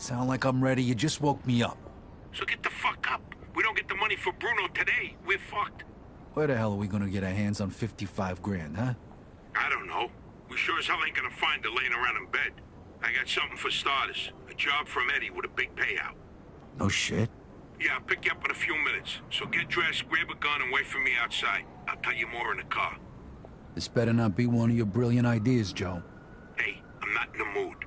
sound like I'm ready. You just woke me up. So get the fuck up. We don't get the money for Bruno today, we're fucked. Where the hell are we gonna get our hands on 55 grand, huh? I don't know. We sure as hell ain't gonna find her laying around in bed. I got something for starters. A job from Eddie with a big payout. No shit. Yeah, I'll pick you up in a few minutes. So get dressed, grab a gun, and wait for me outside. I'll tell you more in the car. This better not be one of your brilliant ideas, Joe. Hey, I'm not in the mood.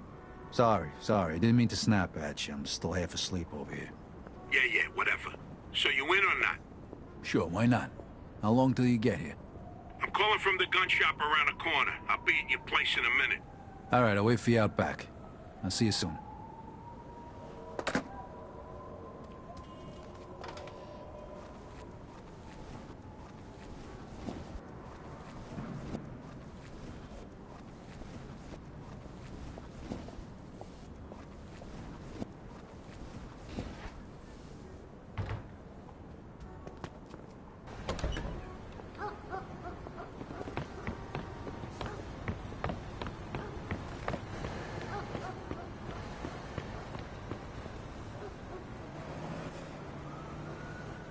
Sorry. I didn't mean to snap at you. I'm still half asleep over here. Yeah, whatever. So you in or not? Sure, why not? How long till you get here? I'm calling from the gun shop around the corner. I'll be at your place in a minute. All right, I'll wait for you out back. I'll see you soon.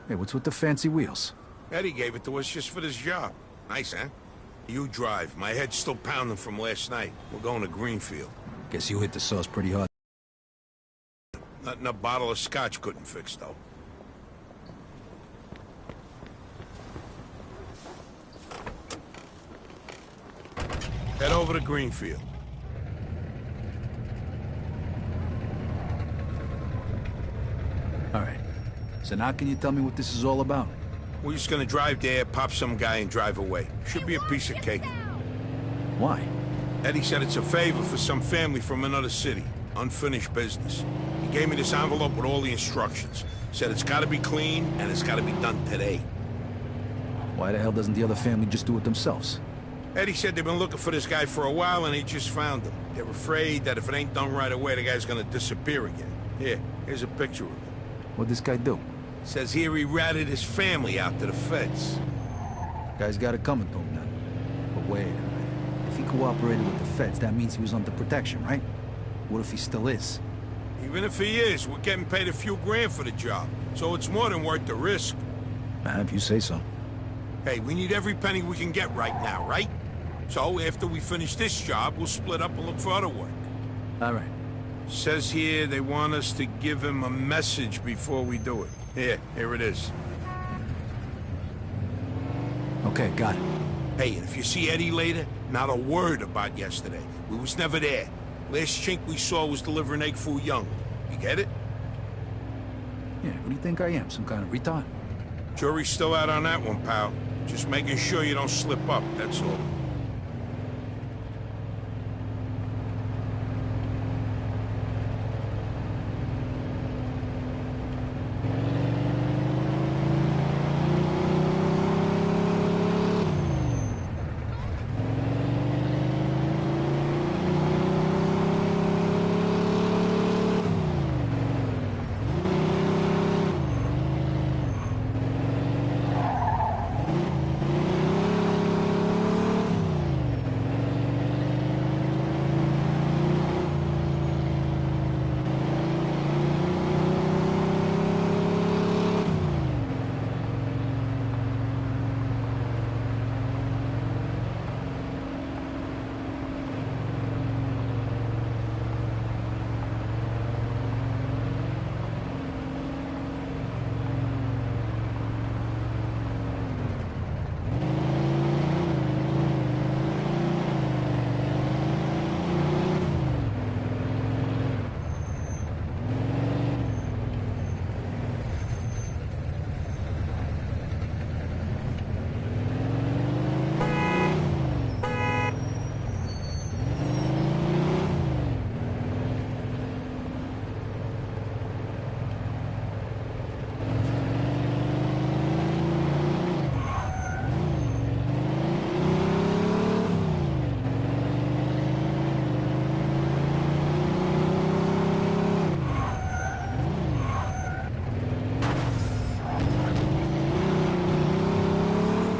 Hey, what's with the fancy wheels? Eddie gave it to us just for this job. Nice, huh? You drive. My head's still pounding from last night. We're going to Greenfield. Guess you hit the sauce pretty hard. Nothing a bottle of scotch couldn't fix, though. Head over to Greenfield. All right. So now can you tell me what this is all about? We're just gonna drive there, pop some guy, and drive away. Should be a piece of cake. Why? Eddie said it's a favor for some family from another city. Unfinished business. He gave me this envelope with all the instructions. Said it's gotta be clean, and it's gotta be done today. Why the hell doesn't the other family just do it themselves? Eddie said they've been looking for this guy for a while, and they just found him. They're afraid that if it ain't done right away, the guy's gonna disappear again. Here's a picture of him. What'd this guy do? Says here he ratted his family out to the feds. Guy's got it coming to him then. But wait a minute. If he cooperated with the feds, that means he was under protection, right? What if he still is? Even if he is, we're getting paid a few grand for the job. So it's more than worth the risk. If you say so. Hey, we need every penny we can get right now, right? So after we finish this job, we'll split up and look for other work. All right. Says here they want us to give him a message before we do it. Here it is. Okay, got it. Hey, and if you see Eddie later, not a word about yesterday. We was never there. Last chink we saw was delivering egg foo young. You get it? Yeah, what do you think I am? Some kind of retard? Jury's still out on that one, pal. Just making sure you don't slip up, that's all.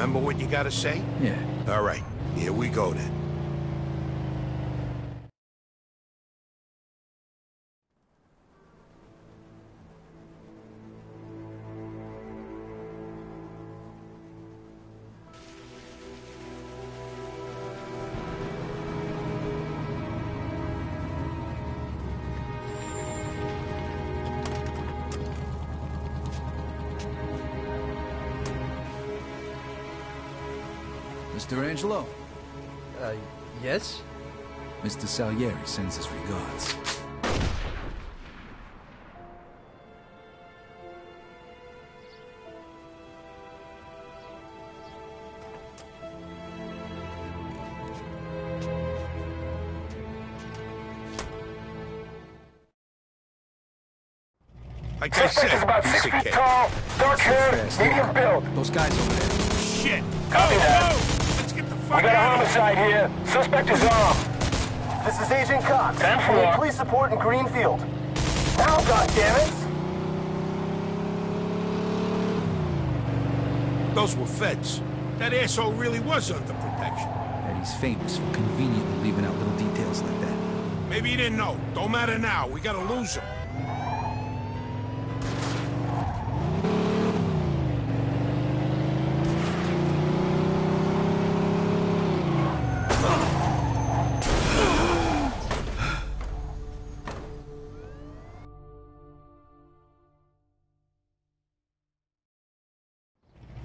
Remember what you gotta say? Yeah. All right, here we go then. Mr. Angelo, Yes? Mr. Salieri sends his regards. Like I Suspect is said, about piece 6 of feet cake. tall, dark hair, Fast, medium build. Those guys over there. Shit! Go, Copy that. go! Let's get the fuck We got a out of here! homicide here. Suspect is armed. This is Agent Cox. 10-4. We need police support in Greenfield. Now, goddammit! Those were feds. That asshole really was under protection. Eddie's famous for conveniently leaving out little details like that. Maybe you didn't know. Don't matter now. We gotta lose him.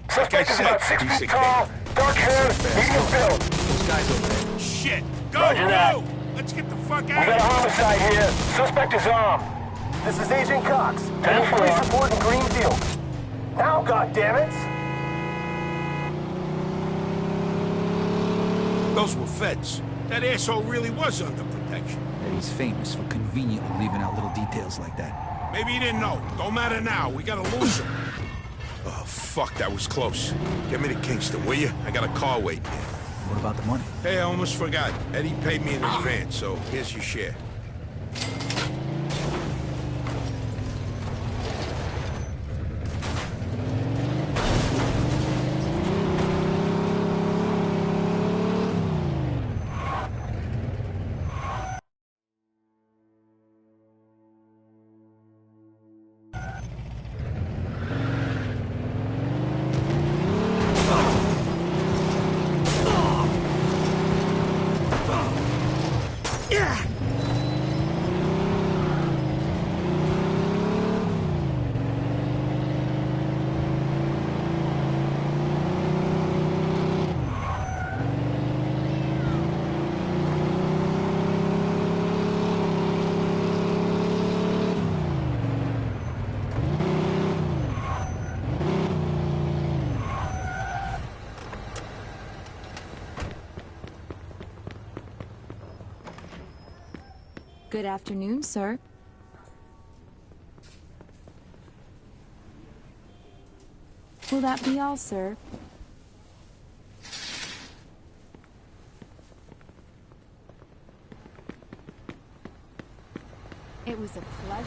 Suspect is said, about 6 piece feet of tall, dark hair, medium build. Those guys over there. Shit! Go, Roger that. go! Let's get the fuck We out got a of here! homicide here. Suspect is armed. This is Agent Cox. We need 10-4. police support in Greenfield. Now, goddammit! Those were feds. That asshole really was under protection. Eddie's famous for conveniently leaving out little details like that. Maybe you didn't know. Don't matter now. We gotta lose him. Oh, fuck, that was close. Get me to Kingston, will you? I got a car waiting here. What about the money? Hey, I almost forgot. Eddie paid me in advance, so here's your share. Good afternoon, sir. Will that be all, sir? It was a pleasure.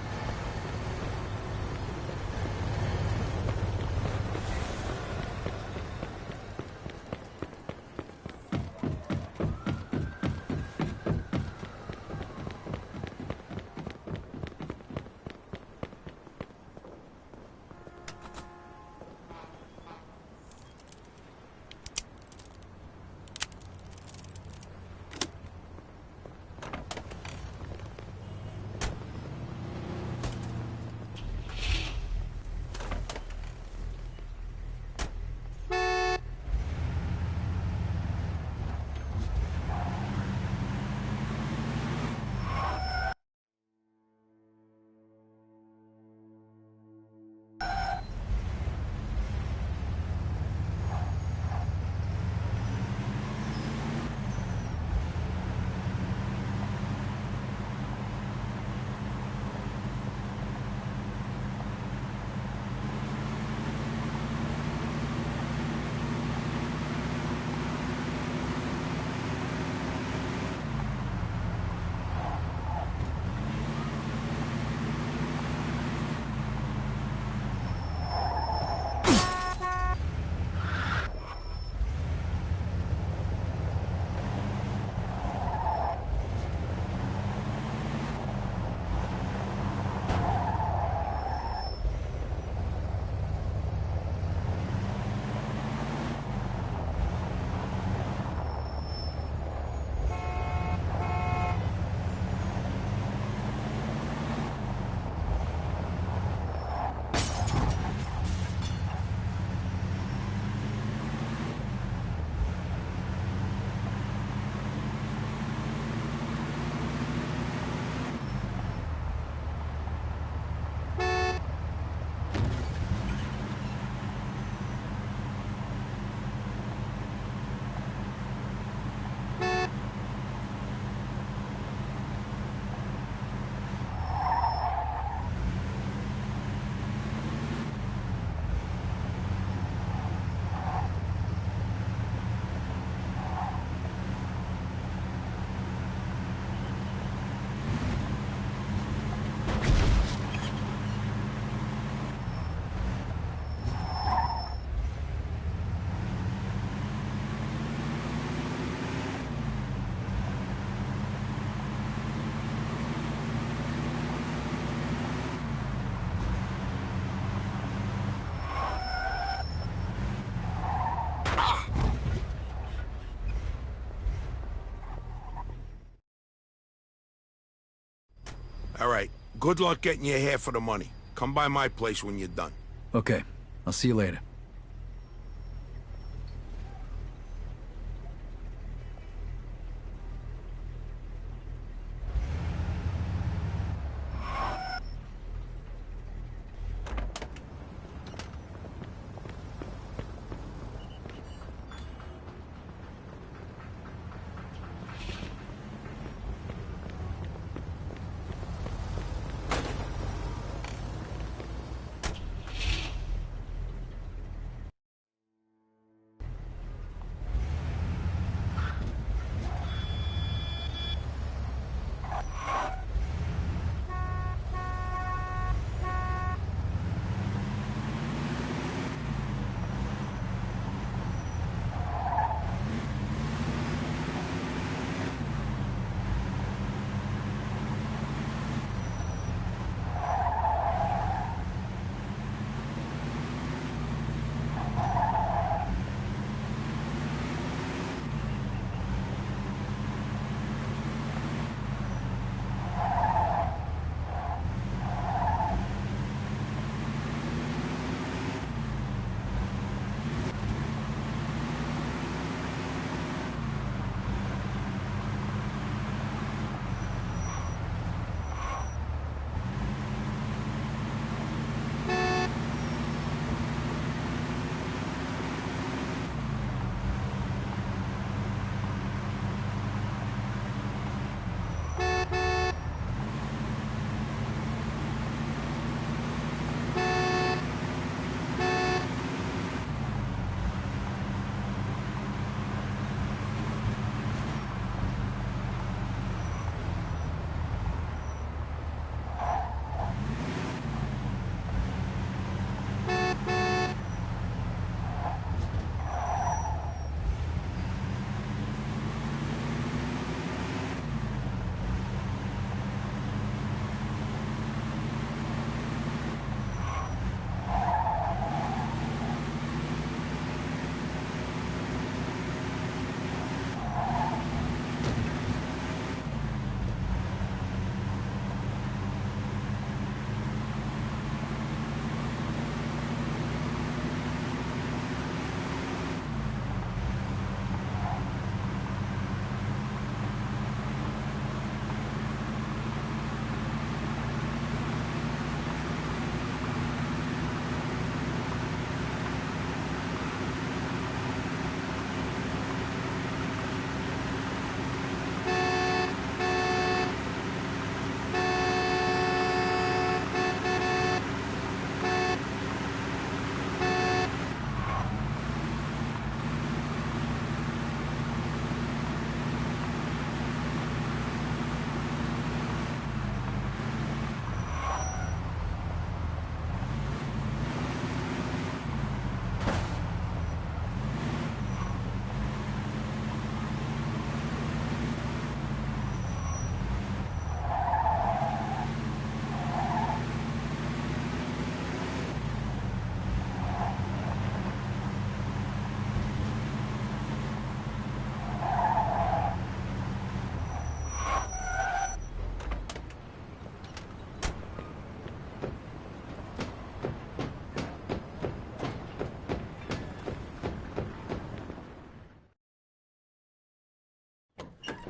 All right. Good luck getting your half of the money. Come by my place when you're done. Okay, I'll see you later.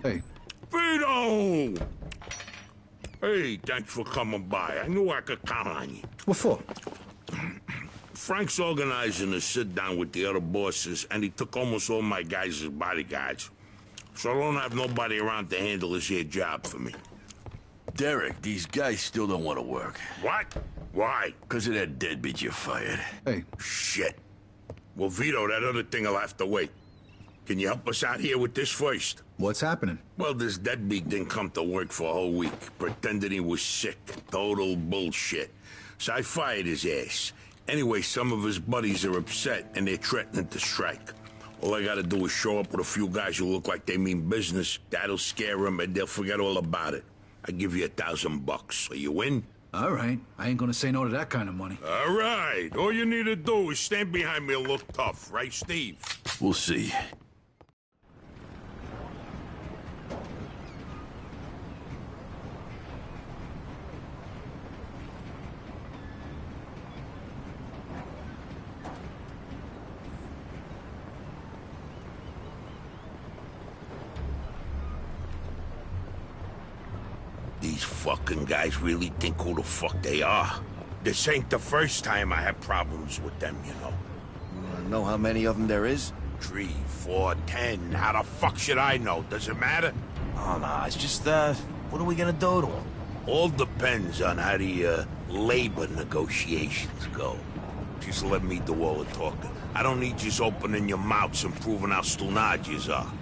Hey. Vito! Hey, thanks for coming by. I knew I could count on you. What for? Frank's organizing a sit-down with the other bosses, and he took almost all my guys as bodyguards. So I don't have nobody around to handle this here job for me. Derek, these guys still don't want to work. What? Why? Because of that deadbeat you fired. Hey. Shit. Well, Vito, that other thing will have to wait. Can you help us out here with this first? What's happening? Well, this deadbeat didn't come to work for a whole week. Pretended he was sick. Total bullshit. So I fired his ass. Anyway, some of his buddies are upset, and they're threatening to strike. All I gotta do is show up with a few guys who look like they mean business. That'll scare them, and they'll forget all about it. I give you $1,000. Are you in? All right. I ain't gonna say no to that kind of money. All right. All you need to do is stand behind me and look tough, right, Steve? We'll see. These fucking guys really think who the fuck they are. This ain't the first time I had problems with them, you know. You wanna know how many of them there is? 3, 4, 10. How the fuck should I know? Does it matter? Oh, no, it's just, what are we gonna do to them? All depends on how the, labor negotiations go. Just let me do all the talking. I don't need you opening your mouths and proving how stunad yous are.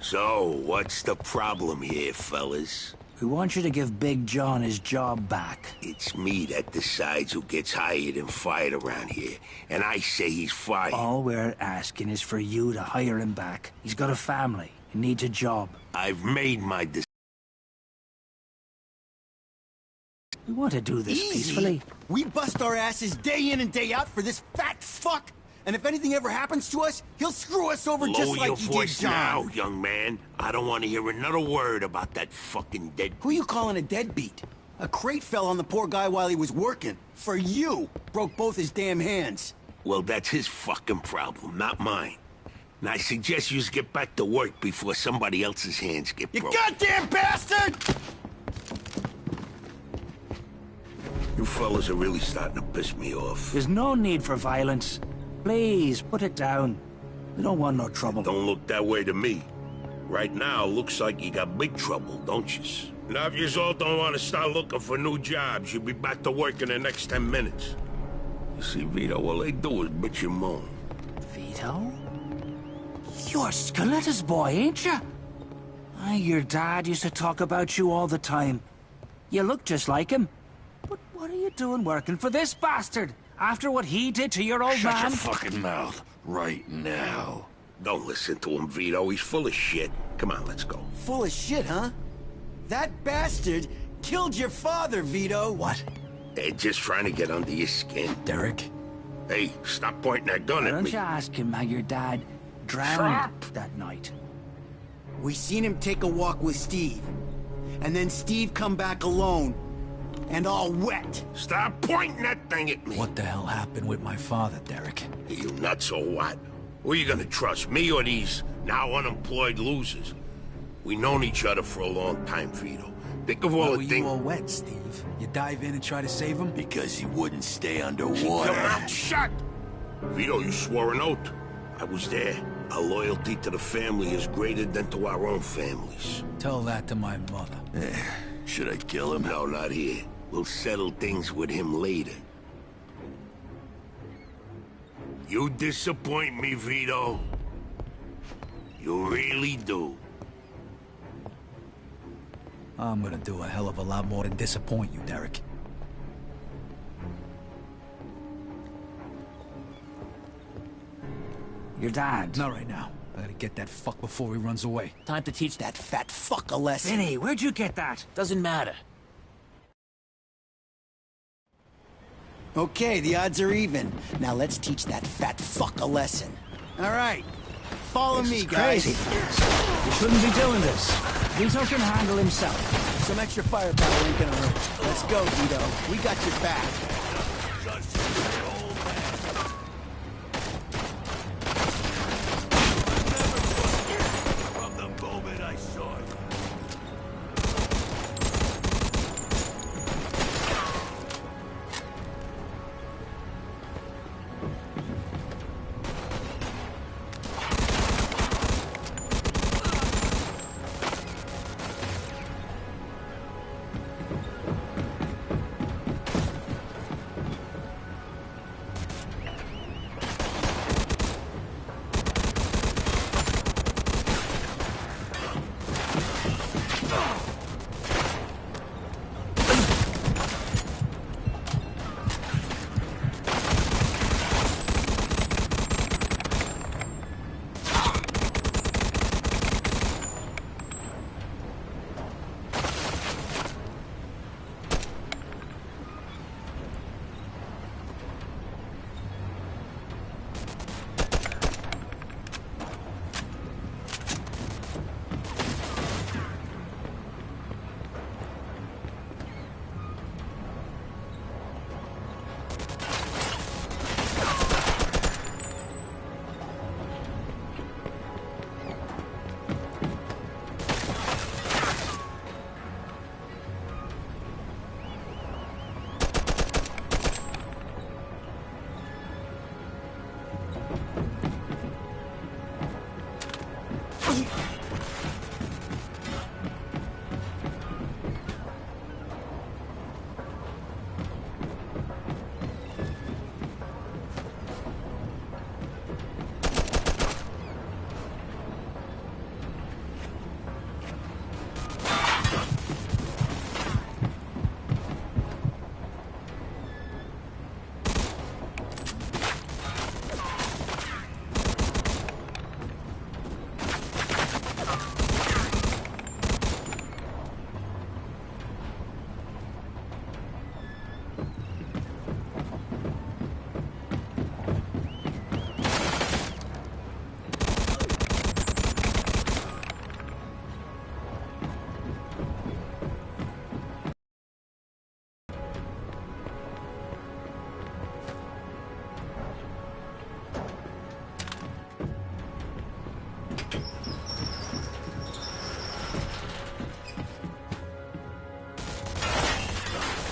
So, what's the problem here, fellas? We want you to give Big John his job back. It's me that decides who gets hired and fired around here. And I say he's fired. All we're asking is for you to hire him back. He's got a family. He needs a job. I've made my decision. We want to do this peacefully. We bust our asses day in and day out for this fat fuck. And if anything ever happens to us, he'll screw us over just like he did John. Now, young man. I don't want to hear another word about that fucking dead... Who you calling a deadbeat? A crate fell on the poor guy while he was working. For you. Broke both his damn hands. Well, that's his fucking problem, not mine. And I suggest you get back to work before somebody else's hands get broken. You goddamn bastard! You fellas are really starting to piss me off. There's no need for violence. Please, put it down. We don't want no trouble. Don't look that way to me. Right now, looks like you got big trouble, don't you? Now, if you all don't want to start looking for new jobs, you'll be back to work in the next 10 minutes. You see, Vito, all they do is bitch and moan. Vito? You're Scoletta's boy, ain't you? Your dad used to talk about you all the time. You look just like him. But what are you doing working for this bastard? After what he did to your old man? Shut your fucking mouth right now. Don't listen to him, Vito. He's full of shit. Come on, let's go. Full of shit, huh? That bastard killed your father, Vito. What? They're just trying to get under your skin. Derek? Hey, stop pointing that gun Why at don't me. you ask him how your dad drowned that night? We seen him take a walk with Steve. And then Steve come back alone. And all wet. Stop pointing that thing at me. What the hell happened with my father, Derek? You nuts or what? Who are you gonna trust, me or these now unemployed losers? We known each other for a long time, Vito. Think of all Why the were things... you all wet, Steve? You dive in and try to save him? Because he wouldn't stay Keep underwater. your mouth shut! Vito, you swore an oath. I was there. Our loyalty to the family is greater than to our own families. Tell that to my mother. Should I kill him? No, not here. We'll settle things with him later. You disappoint me, Vito. You really do. I'm gonna do a hell of a lot more than disappoint you, Derek. Your dad. Not right now. I gotta get that fuck before he runs away. Time to teach that fat fuck a lesson. Vinny, where'd you get that? Doesn't matter. Okay, the odds are even. Now let's teach that fat fuck a lesson. All right. Follow me, guys. Crazy. You shouldn't be doing this. Vito can handle himself. Some extra firepower ain't gonna hurt. Let's go, Vito. We got your back. From the moment I saw it.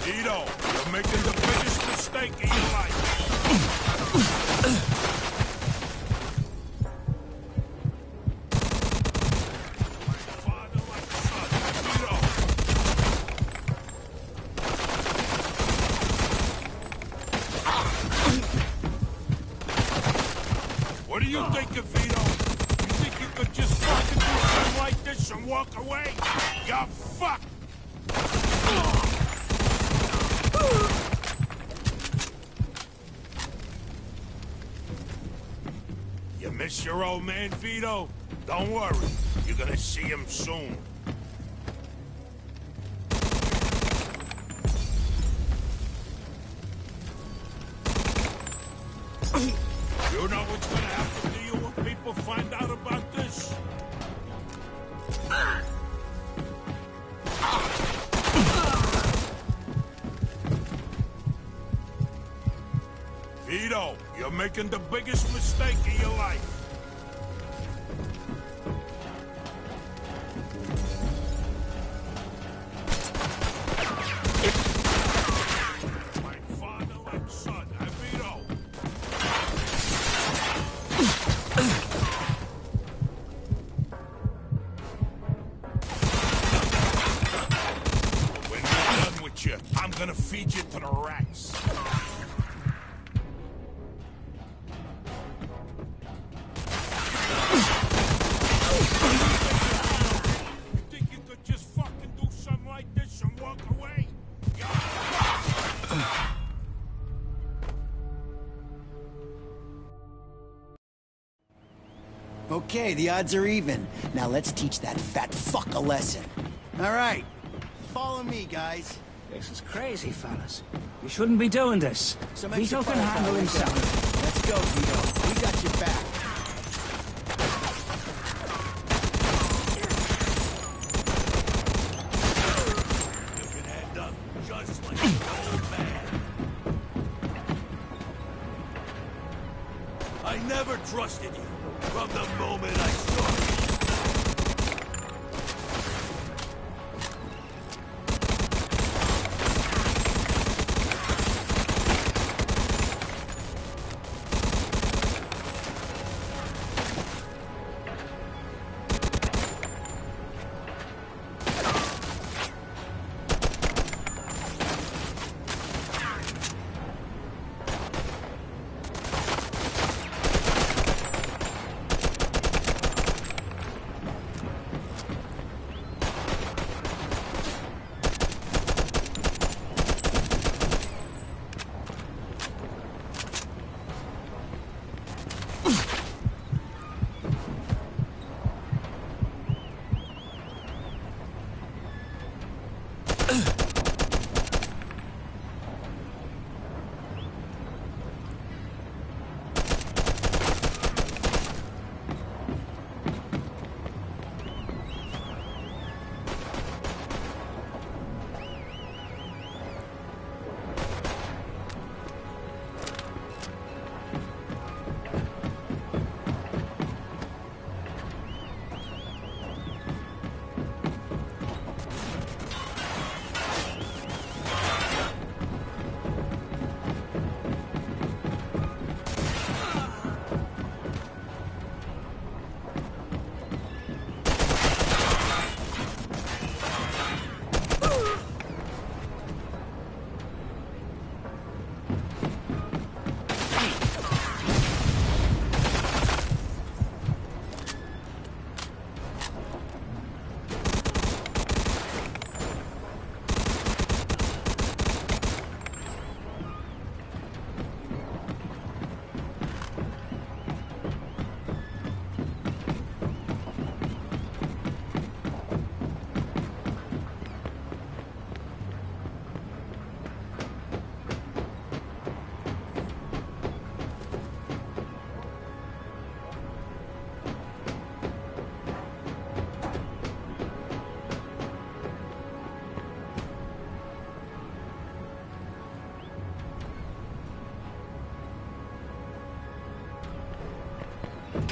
Vito, you're making the biggest mistake of your life. Father like son, Vito. What do you think of Vito? You think you could just fucking do something like this and walk away? You're fucked! You miss your old man, Vito? Don't worry, you're gonna see him soon. You know what's gonna happen to you when people find out about this? Vito, you're making the biggest mistake of your life. Like father, like son, huh, Vito? When we're done with you, I'm gonna feed you to the rats. Okay, the odds are even. Now let's teach that fat fuck a lesson. All right, follow me, guys. This is crazy, fellas. You shouldn't be doing this. Some Vito extra can firepower, handle himself. Let's go, Vito. We got your back. You can end up just like an old man. I never trusted you from the moment I saw you.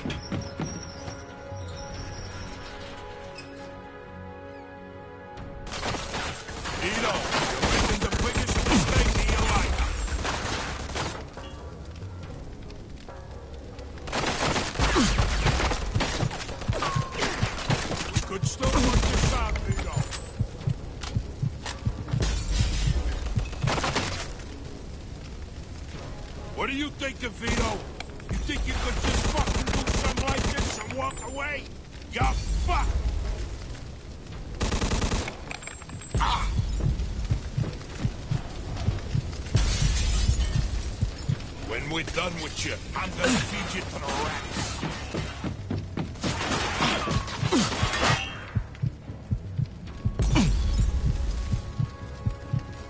Vito, you're making the biggest mistake of your life. We could still work this out, Vito. What do you think, Vito? You think you could just fucking do something like this and walk away? You're fucked! When we're done with you, I'm gonna feed you to the rats.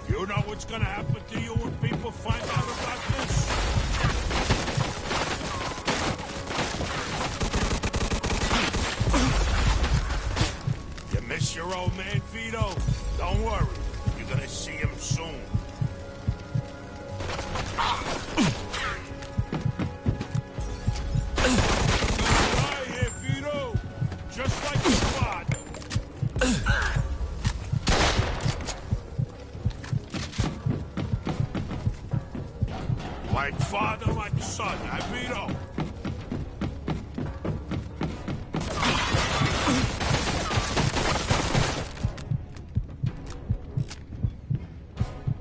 You know what's gonna happen to you when people find out about this? You miss your old man, Vito? Don't worry. You're gonna see him soon. Die here, Vito. Just like your father. Like father, like son, huh, Vito?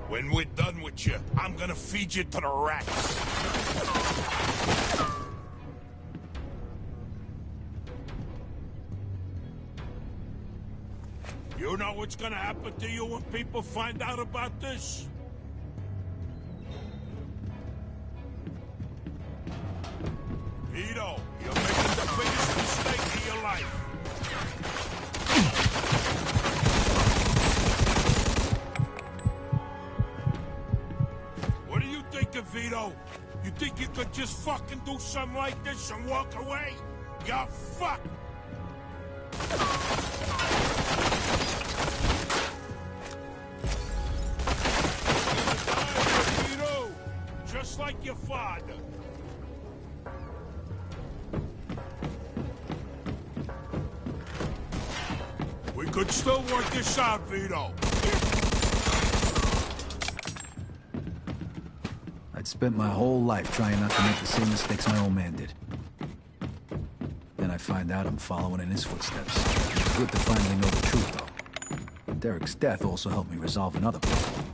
When we're done with you, I'm gonna feed you to the rats. You know what's gonna happen to you when people find out about this? Vito, you're making the biggest mistake of your life. What do you think, Vito? You think you could just fucking do something like this and walk away? You're fucked! Vito, just like your father. We could still work this out, Vito. I'd spent my whole life trying not to make the same mistakes my old man did. Then I find out I'm following in his footsteps. It's good to finally know the truth, though. But Derek's death also helped me resolve another problem.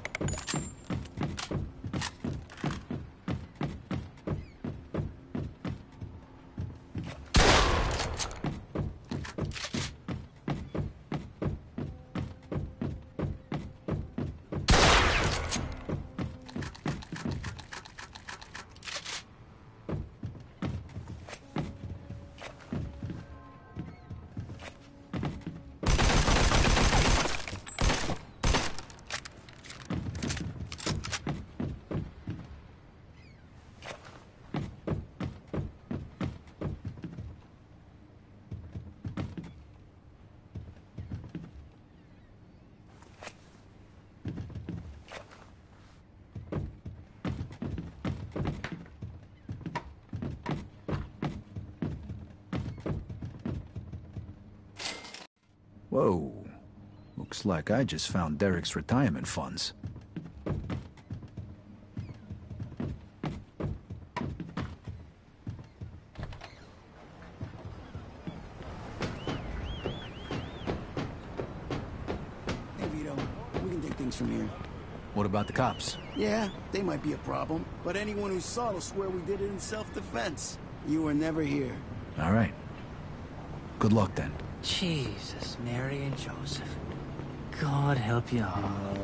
Whoa. Looks like I just found Derek's retirement funds. Hey, Vito. We can take things from here. What about the cops? Yeah, they might be a problem, but anyone who saw it will swear we did it in self-defense. You were never here. All right. Good luck, then. Jesus, Mary and Joseph. God help you all.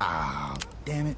Ah, damn it.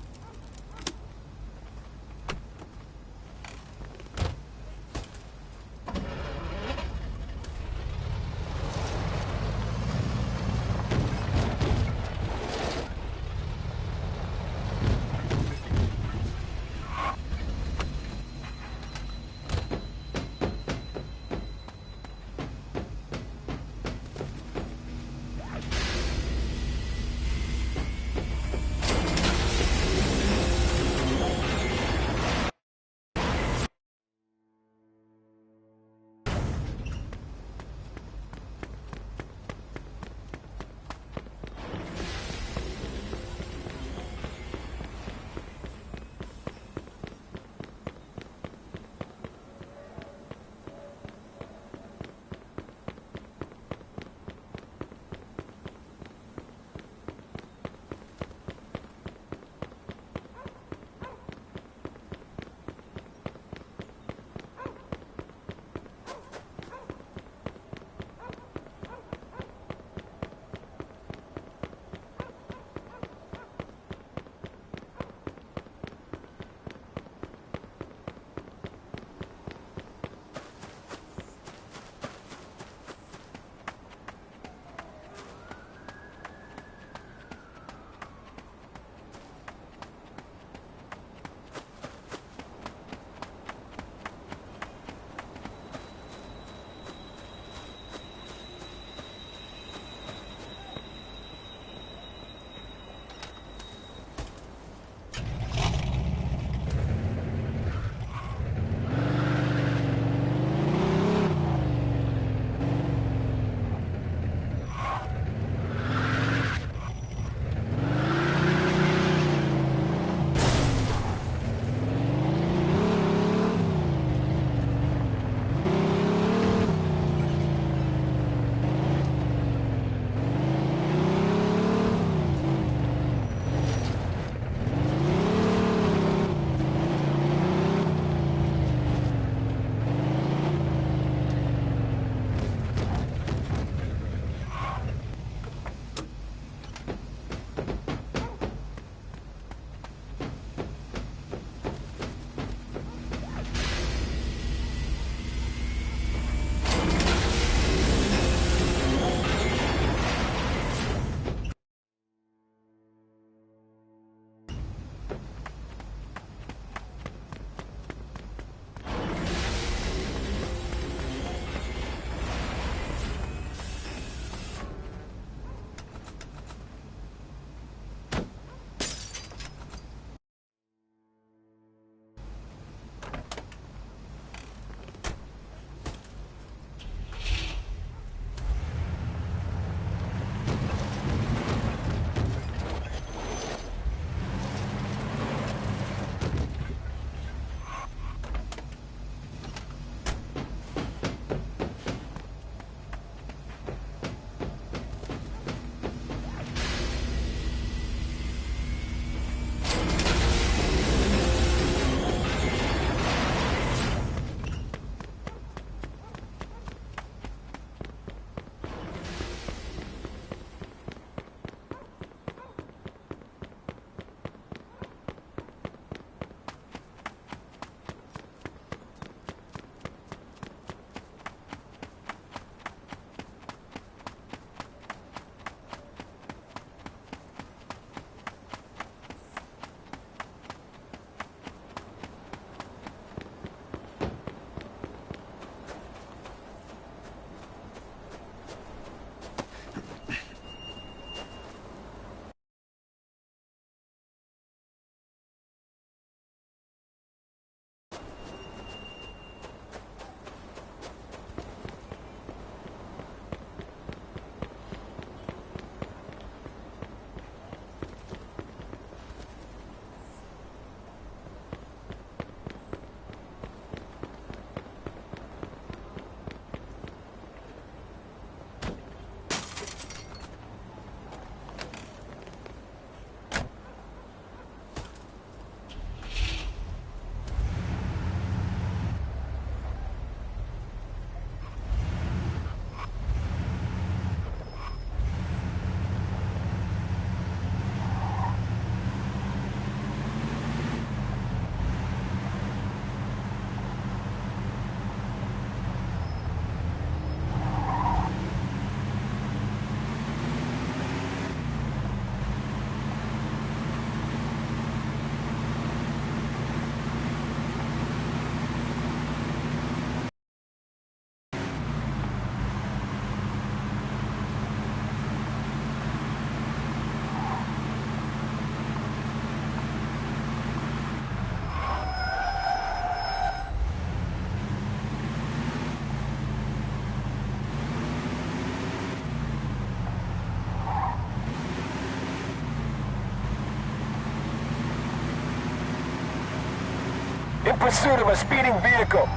pursuit of a speeding vehicle.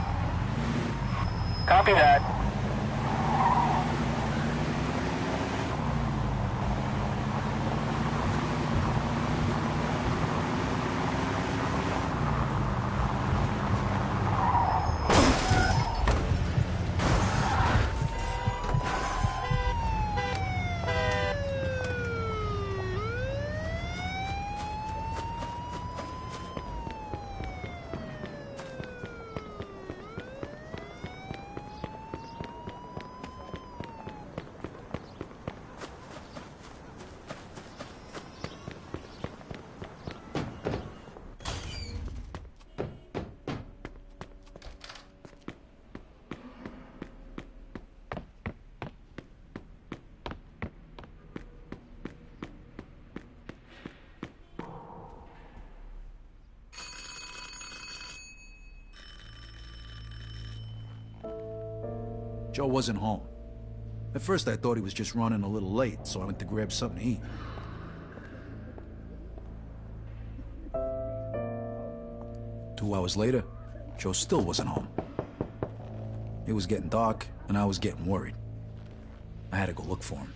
Copy that. Joe wasn't home. At first I thought he was just running a little late, so I went to grab something to eat. Two hours later, Joe still wasn't home. It was getting dark, and I was getting worried. I had to go look for him.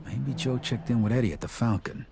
Maybe Joe checked in with Eddie at the Falcon.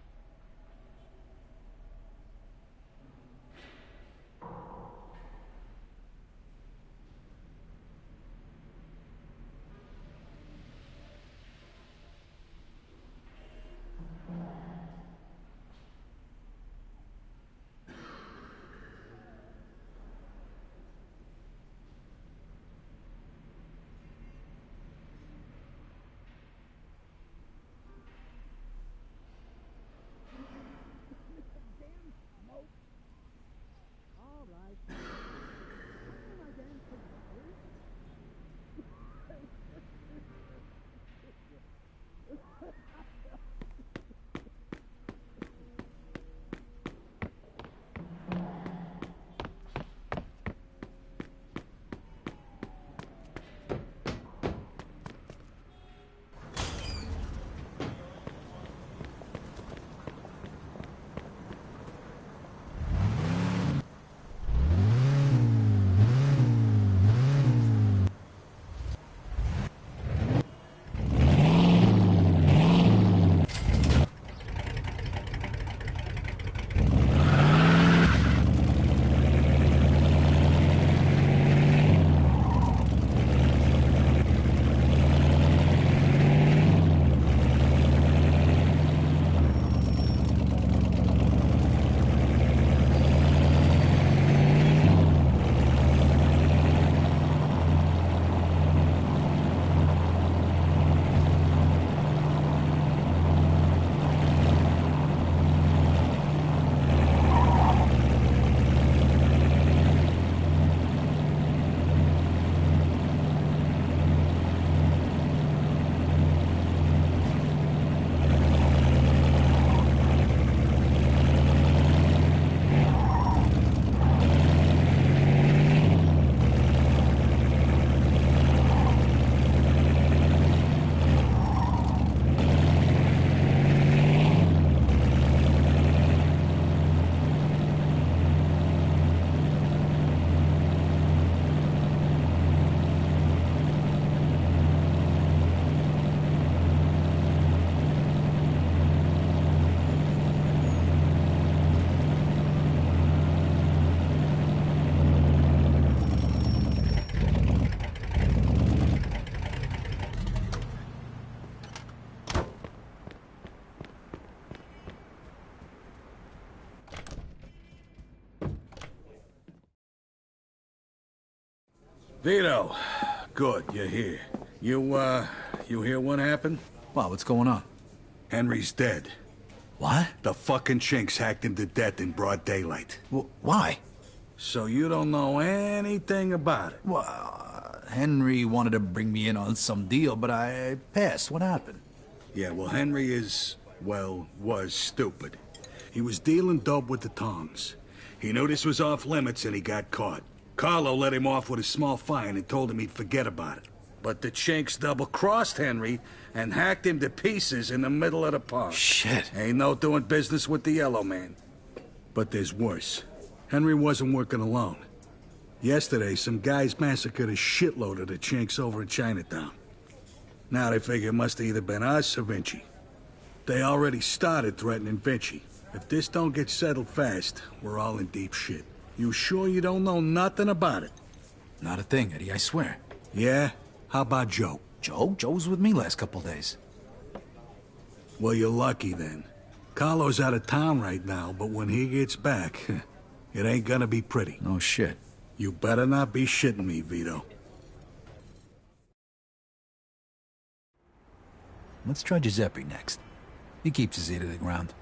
Vito, good, you're here. You hear what happened? Wow, what's going on? Henry's dead. What? The fucking chinks hacked him to death in broad daylight. Why? So you don't know anything about it? Well, Henry wanted to bring me in on some deal, but I passed. What happened? Yeah, well, Henry was stupid. He was dealing dope with the tongs. He knew this was off limits and he got caught. Carlo let him off with a small fine and told him he'd forget about it. But the Chinks double-crossed Henry and hacked him to pieces in the middle of the park. Shit. Ain't no doing business with the Yellow Man. But there's worse. Henry wasn't working alone. Yesterday, some guys massacred a shitload of the Chinks over in Chinatown. Now they figure it must have either been us or Vinci. They already started threatening Vinci. If this don't get settled fast, we're all in deep shit. You sure you don't know nothing about it? Not a thing, Eddie, I swear. Yeah? How about Joe? Joe? Joe was with me last couple days. Well, you're lucky then. Carlo's out of town right now, but when he gets back, it ain't gonna be pretty. No shit. You better not be shitting me, Vito. Let's try Giuseppe next. He keeps his ear to the ground.